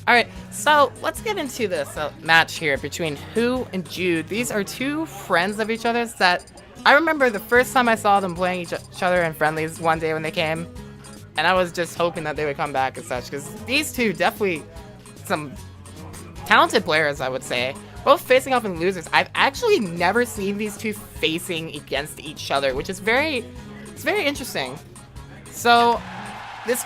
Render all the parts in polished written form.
Alright, so let's get into this match here between Who and Jude. These are two friends of each other's that I remember the first time I saw them playing each other in friendlies one day when they came, and I was just hoping that they would come back and such, because these two definitely some talented players, I would say. Both facing off in losers. I've actually never seen these two facing against each other, which is very interesting. So, does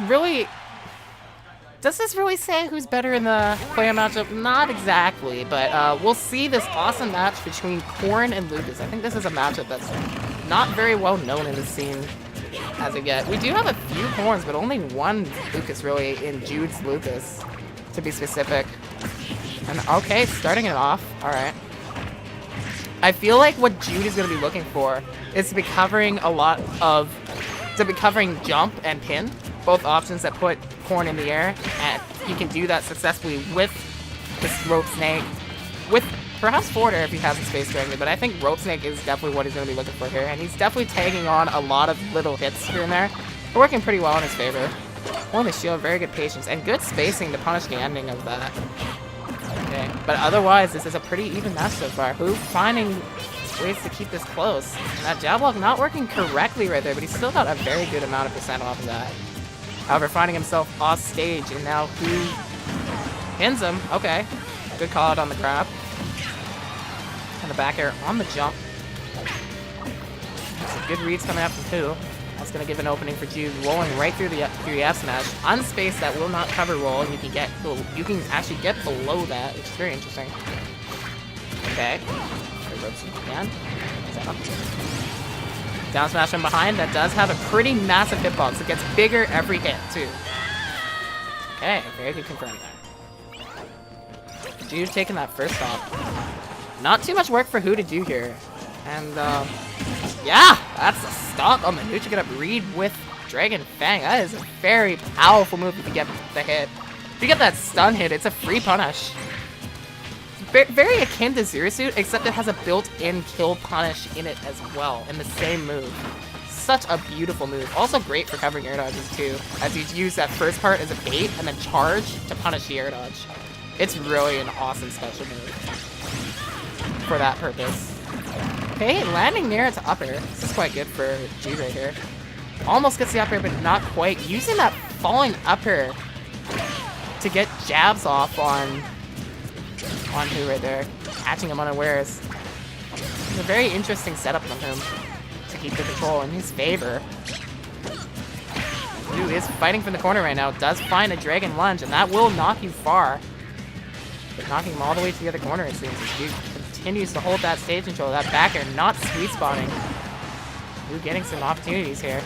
this really say who's better in the player matchup? Not exactly, but we'll see this awesome match between Corrin and Lucas. I think this is a matchup that's not very well known in the scene as of yet. We do have a few Corrins, but only one Lucas really in Jude's Lucas, to be specific. And okay, starting it off. Alright. I feel like what Jude is going to be looking for is to be covering jump and pin, both options that put Corrin in the air, and he can do that successfully with this rope snake, with perhaps forward air if he has the space directly, but I think rope snake is definitely what he's going to be looking for here, and he's definitely tagging on a lot of little hits here and there. They're working pretty well in his favor. Pulling the shield, very good patience, and good spacing to punish the ending of that. Okay, but otherwise, this is a pretty even match so far. Who finding ways to keep this close. And that jab block not working correctly right there, but he's still got a very good amount of percent off of that. However, finding himself off stage, and now Who pins him. Okay, good call out on the grab. And the back air on the jump. Some good reads coming out from Who. That's going to give an opening for Jude, rolling right through the F smash. Unspace that will not cover roll, and you can actually get below that, which is very interesting. Okay. Again. Down smash from behind. That does have a pretty massive hitbox. It gets bigger every hit, too. Okay, very good confirm there. Jude taking that first off. Not too much work for Who to do here. And, yeah, that's a stock on the neutral get up read with Dragon Fang. That is a very powerful move if you get the hit. If you get that stun hit, it's a free punish. Very akin to Zero Suit, except it has a built-in kill punish in it as well, in the same move. Such a beautiful move. Also great for covering air dodges too, as you use that first part as a bait and then charge to punish the air dodge. It's really an awesome special move for that purpose. Okay, landing near its up air. This is quite good for Jude right here. Almost gets the up air, but not quite. Using that falling up air to get jabs off on Who right there, catching him unawares. It's a very interesting setup from him to keep the control in his favor. Who is fighting from the corner right now, does find a dragon lunge, and that will knock you far. But knocking him all the way to the other corner, it seems, as Jude continues to hold that stage control. That back air not sweet spotting. Who getting some opportunities here.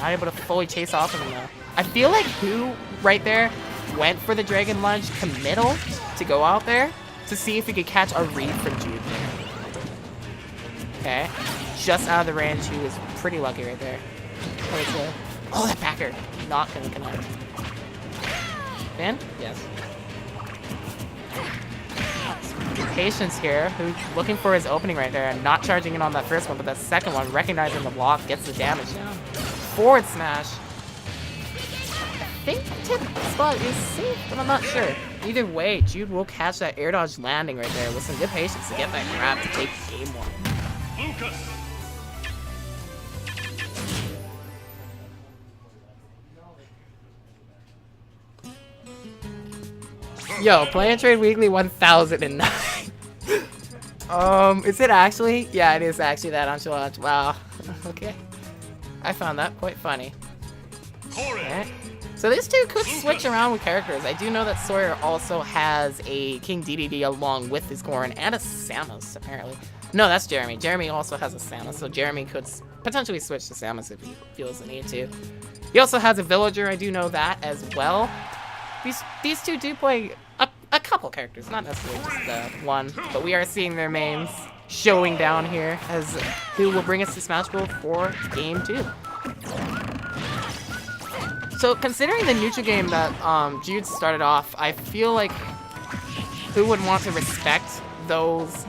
Not able to fully chase off of him though. I feel like Who right there went for the dragon lunge committal to go out there to see if he could catch a read from Jude there. Okay, just out of the range. Who is pretty lucky right there. Oh, that backer not gonna connect. Finn? Yes. Patience here. Who's looking for his opening right there and not charging in on that first one, but that second one, recognizing the block, gets the damage down. Forward smash. I think tip spot is safe, but I'm not sure. Either way, Jude will catch that air dodge landing right there with some good patience to get that grab to take game one. Lucas. Yo, Play and Trade Weekly 1009. Is it actually? Yeah, it is actually that on Challenge. Wow. Okay. I found that quite funny. Okay. So these two could switch around with characters. I do know that Sawyer also has a King DDD along with his Corrin and a Samus, apparently. No, that's Jeremy. Jeremy also has a Samus, so Jeremy could potentially switch to Samus if he feels the need to. He also has a Villager, I do know that as well. These two do play a couple characters, not necessarily just one, but we are seeing their mains showing down here as Who will bring us to Smash Bros. For Game 2. So considering the neutral game that Jude started off, I feel like Who would want to respect those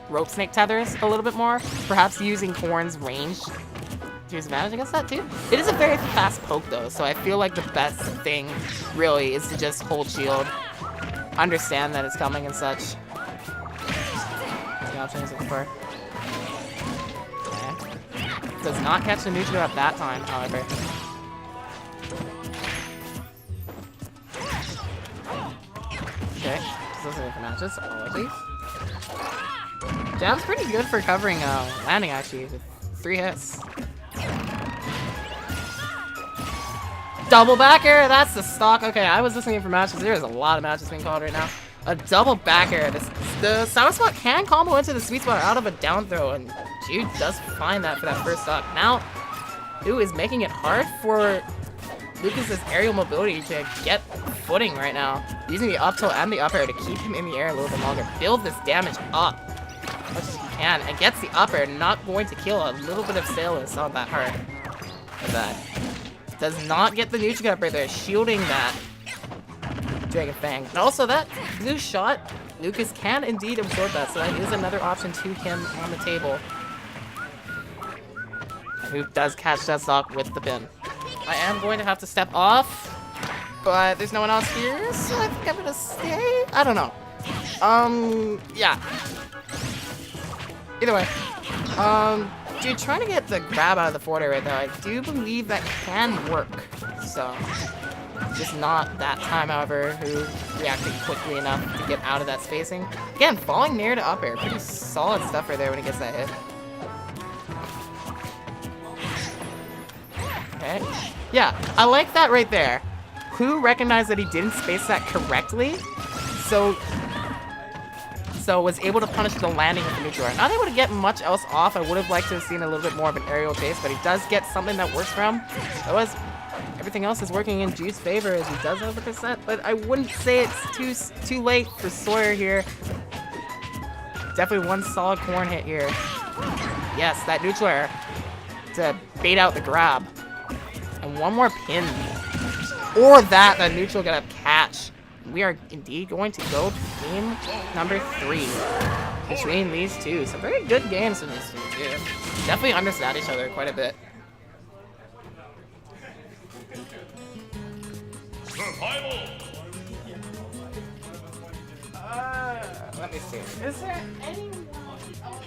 rope snake tethers a little bit more, perhaps using Corrin's range Jude's advantage against that too. It is a very fast poke though, so I feel like the best thing really is to just hold shield, understand that it's coming and such. The option is looking for. Okay. Does not catch the neutral at that time, however. Okay, those are different matches, apologies. Jab's pretty good for covering landing actually, with 3 hits. Double back air, that's the stock. Okay, I was listening for matches. There is a lot of matches being called right now. A double back air. The sour spot can combo into the sweet spot out of a down throw, and Jude does find that for that first stock. Now, who is making it hard for Lucas's aerial mobility to get footing right now, using the up tilt and the up air to keep him in the air a little bit longer. Build this damage up as much as he can, and gets the up air, not going to kill. A little bit of sailless on that hard. Like that. Does not get the neutral up right there, shielding that Dragon Fang. And also that blue shot, Lucas can indeed absorb that, so that is another option to him on the table. Who does catch that stock with the pin. I am going to have to step off, but there's no one else here, so I think I'm gonna stay. I don't know. Yeah. Either way. Dude, trying to get the grab out of the forward right there, I do believe that can work. So, just not that time, however, who reacted quickly enough to get out of that spacing. Again, falling near to up air. Pretty solid stuff right there when he gets that hit. Okay. Yeah, I like that right there. Who recognized that he didn't space that correctly, so was able to punish the landing with the neutral air. Not able to get much else off. I would have liked to have seen a little bit more of an aerial chase, but he does get something that works for him. Otherwise, everything else is working in Jude's favor as he does have a percent, but I wouldn't say it's too late for Sawyer here. Definitely one solid Corrin hit here. Yes, that neutral air to bait out the grab. And one more pin. Or that neutral gonna catch. We are indeed going to go to game number 3 between these two. Some very good games in these two, too. Definitely understand each other quite a bit. Let me see. Is there anyone else?